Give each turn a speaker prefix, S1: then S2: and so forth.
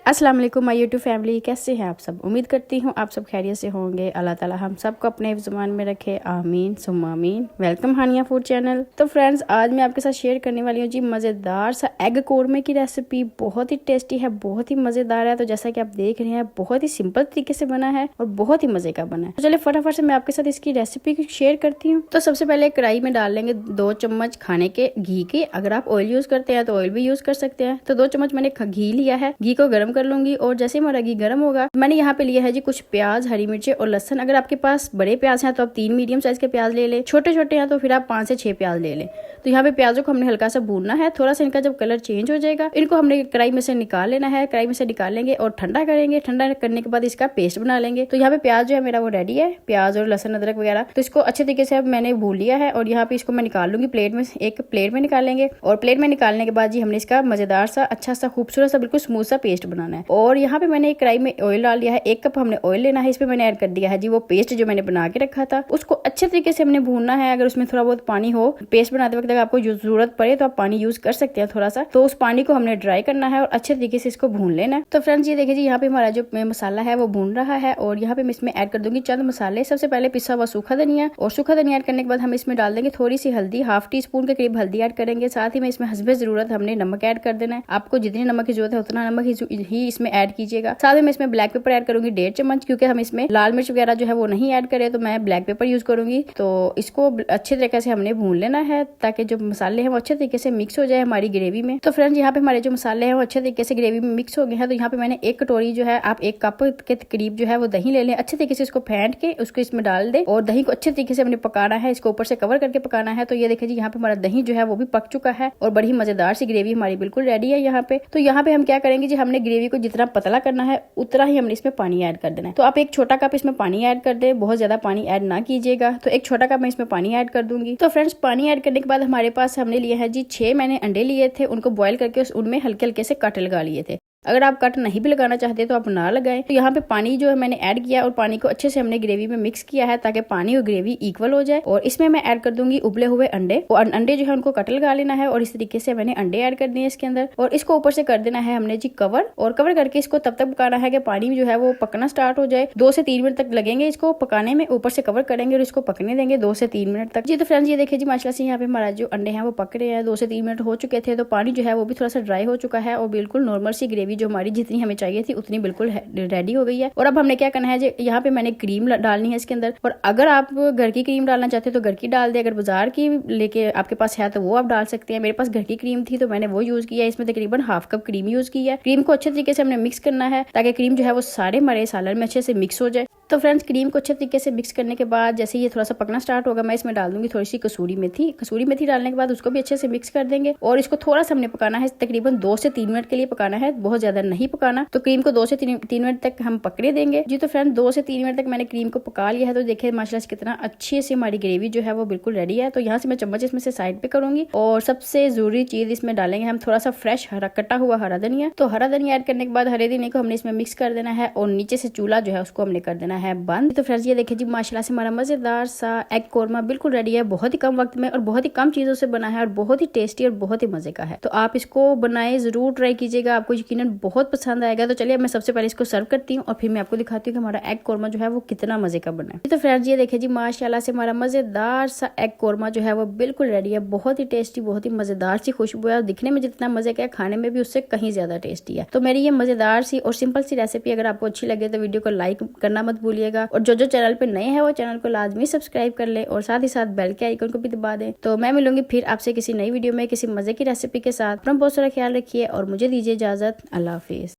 S1: अस्सलाम वालेकुम my YouTube family, कैसे हैं आप सब। उम्मीद करती हूँ आप सब खैरियत से होंगे। अल्लाह ताला हम सबको अपने ज़ुबान में रखे, आमीन सुम्मा आमीन। वेलकम हानिया फूड चैनल। तो फ्रेंड्स, आज मैं आपके साथ शेयर करने वाली हूँ जी मज़ेदार सा एग कोरमे की रेसिपी। बहुत ही टेस्टी है, बहुत ही मज़ेदार है। तो जैसा कि आप देख रहे हैं, बहुत ही सिंपल तरीके से बना है और बहुत ही मज़े का बना है। तो चलिए फटाफट से मैं आपके साथ इसकी रेसिपी शेयर करती हूँ। तो सबसे पहले कढ़ाई में डाल लेंगे 2 चम्मच खाने के घी के। अगर आप ऑयल यूज करते हैं तो ऑयल भी यूज कर सकते हैं। तो 2 चम्मच मैंने घी लिया है। घी को गर्म कर लूंगी और जैसे हमारा घी गर्म होगा, मैंने यहाँ पे लिया है जी कुछ प्याज, हरी मिर्ची और लहसुन। अगर आपके पास बड़े प्याज हैं तो आप 3 मीडियम साइज के प्याज ले लें। छोटे छोटे हैं तो फिर आप 5 से 6 प्याज ले लें। तो यहाँ पे प्याजों को हमने हल्का सा भूनना है। थोड़ा सा इनका जब कलर चेंज हो जाएगा, इनको हमने कढ़ाई में से निकाल लेना है। कढ़ाई में से निकाल लेंगे और ठंडा करेंगे। ठंडा करने के बाद इसका पेस्ट बना लेंगे। तो यहाँ पे प्याज जो है मेरा वो रेडी है, प्याज और लहसुन अदरक वगैरह। तो इसको अच्छे तरीके से मैंने भून लिया है और यहाँ पे इसको मैं निकाल लूंगी प्लेट में। एक प्लेट में निकालेंगे और प्लेट में निकालने के बाद जी हमने इसका मजेदार सा, अच्छा सा, खूबसूरत सा, बिल्कुल स्मूथ सा पेस्ट बनाना है। और यहाँ पे मैंने एक कढ़ाई में ऑयल डाल दिया है। 1 कप हमने ऑयल लेना है। इसमें मैंने ऐड कर दिया है जी वो पेस्ट जो मैंने बना के रखा था। उसको अच्छे तरीके से हमने भूनना है। अगर उसमें थोड़ा बहुत पानी हो, पेस्ट बनाते वक्त अगर आपको जरूरत पड़े तो आप पानी यूज कर सकते हैं थोड़ा सा। तो उस पानी को हमने ड्राई करना है और अच्छे तरीके से इसको भून लेना है। तो फ्रेंड्स, ये देखिए जी यहाँ पे हमारा जो मसाला है वो भून रहा है और यहाँ पे मैं इसमें ऐड कर दूंगी चंद मसाले। सबसे पहले पिसा हुआ सूखा धनिया, और सूखा धनिया ऐड करने के बाद हम इसमें डाल देंगे थोड़ी सी हल्दी, हाफ टी स्पून के करीब हल्दी ऐड करेंगे। साथ ही में इसमें हस्बे जरूरत हमने नमक ऐड कर देना है। आपको जितनी नमक की जरूरत है उतना नमक ही इसमें ऐड कीजिएगा। साथ ही में इसमें ब्लैक पेपर ऐड करूंगी 1.5 चम्मच, क्योंकि हम इसमें लाल मिर्च वगैरह जो है वो नहीं ऐड करें, तो मैं ब्लैक पेपर यूज करूंगी। तो इसको अच्छे तरीके से हमने भून लेना है ताकि जो मसाले हैं वो अच्छे तरीके से मिक्स हो जाए हमारी ग्रेवी में। तो फ्रेंड्स, यहाँ पे हमारे जो मसाले हैं वो अच्छे तरीके से ग्रेवी में मिक्स हो गए हैं। तो यहाँ पे मैंने 1 कटोरी जो है, आप 1 कप के करीब जो है वो दही ले लें। अच्छे तरीके से इसको फेंट के उसको इसमें डाल दे और दही को अच्छे तरीके से हमने पकाना है। इसको ऊपर से कवर करके पकाना है। तो ये देखिए जी यहाँ पे हमारा दही जो है वो भी पक चुका है और बड़ी मजेदार सी ग्रेवी हमारी बिल्कुल रेडी है यहाँ पे। तो यहाँ पे हम क्या करेंगे जी, हमने ग्रेवी को जितना पतला करना है उतना ही हमने इसमें पानी ऐड कर देना है। तो आप 1 छोटा कप इसमें पानी ऐड कर दे, बहुत ज्यादा पानी ऐड ना कीजिएगा। तो 1 छोटा कप मैं इसमें पानी ऐड कर दूंगी। तो फ्रेंड्स, पानी ऐड करने के बाद हमारे पास हमने लिए है जी 6 मैंने अंडे लिए थे। उनको बॉईल करके उनमें हल्के हल्के से कट लगा लिए थे। अगर आप कट नहीं भी लगाना चाहते तो आप ना लगाएं। तो यहाँ पे पानी जो है मैंने ऐड किया और पानी को अच्छे से हमने ग्रेवी में मिक्स किया है ताकि पानी और ग्रेवी इक्वल हो जाए। और इसमें मैं ऐड कर दूंगी उबले हुए अंडे। और अंडे जो है उनको कट लगा लेना है और इस तरीके से मैंने अंडे ऐड कर दिए इसके अंदर। और इसको ऊपर से कर देना है हमने जी कवर, और कवर करके इसको तब तक पकाना है कि पानी जो है वो पकना स्टार्ट हो जाए। 2 से 3 मिनट तक लगेंगे इसको पकाने में। ऊपर से कवर करेंगे और इसको पकने देंगे 2 से 3 मिनट तक जी। तो फ्रेंड्स, ये देखिए जी माशाल्लाह से यहाँ पे हमारा जो अंडे हैं वो पक रहे हैं। 2 से 3 मिनट हो चुके थे। तो पानी जो है वो भी थोड़ा सा ड्राई हो चुका है और बिल्कुल नॉर्मल सी ग्रेवी जो हमारी जितनी हमें चाहिए थी उतनी बिल्कुल रेडी हो गई है। और अब हमने क्या करना है, यहाँ पे मैंने क्रीम डालनी है इसके अंदर। और अगर आप घर की क्रीम डालना चाहते हो तो घर की डाल दे। अगर बाजार की लेके आपके पास है तो वो आप डाल सकते हैं। मेरे पास घर की क्रीम थी तो मैंने वो यूज किया। इसमें तकरीबन हाफ कप क्रीम यूज की है। क्रीम को अच्छे तरीके से हमने मिक्स करना है ताकि क्रीम जो है वो सारे हमारे सालन में अच्छे से मिक्स हो जाए। तो फ्रेंड्स, क्रीम को अच्छे तरीके से मिक्स करने के बाद जैसे ये थोड़ा सा पकना स्टार्ट होगा, मैं इसमें डाल दूंगी थोड़ी सी कसूरी मेथी। कसूरी मेथी डालने के बाद उसको भी अच्छे से मिक्स कर देंगे और इसको थोड़ा सा हमने पकाना है, तकरीबन 2 से 3 मिनट के लिए पकाना है, बहुत ज्यादा नहीं पकाना। तो क्रीम को 2 से 3 मिनट तक हम पकने देंगे जी। तो फ्रेंड, 2 से 3 मिनट तक मैंने क्रीम को पका लिया है। तो देखिए माशाल्लाह से कितना अच्छे से हमारी ग्रेवी जो है वो बिल्कुल रेडी है। तो यहाँ से मैं चम्मच इसमें से साइड पे करूंगी और सबसे जरूरी चीज इसमें डालेंगे हम थोड़ा सा फ्रेश कटा हुआ हरा धनिया। तो हरा धनिया ऐड करने के बाद हरे धनिया को हमने इसमें मिक्स कर देना है और नीचे से चूल्हा जो है उसको हमने कर देना है बंद। तो फ्रेंड्स, ये देखिए जी माशाल्लाह से हमारा मजेदार सा एग कोरमा बिल्कुल रेडी है। बहुत ही कम वक्त में और बहुत ही कम चीजों से बना है और बहुत ही टेस्टी और बहुत ही मजे का है। तो आप इसको बनाए, जरूर ट्राई कीजिएगा, आपको यकीनन बहुत पसंद आएगा। तो चलिए मैं सबसे पहले इसको सर्व करती हूँ और फिर मैं आपको दिखाती हूँ कि हमारा एग कोरमा जो है वो कितना मजे का बना है। तो फ्रेंड्स, ये देखिए जी माशाल्लाह से हमारा मजेदार सा एग कोरमा जो है वो बिल्कुल रेडी है। बहुत ही टेस्टी, बहुत ही मजेदार सी खुशबू है और दिखने में जितना मजे का है खाने में भी उससे कहीं ज्यादा टेस्टी है। तो मेरी ये मजेदार सी और सिंपल सी रेसिपी अगर आपको अच्छी लगे तो वीडियो को लाइक करना मत भूलिएगा। और जो चैनल पे नए हैं वो चैनल को लाजमी सब्सक्राइब कर ले और साथ ही साथ बेल के आइकन को भी दबा दें। तो मैं मिलूंगी फिर आपसे किसी नई वीडियो में किसी मजे की रेसिपी के साथ। अपना बहुत सारा ख्याल रखिए और मुझे दीजिए इजाजत। अल्लाह हाफिज।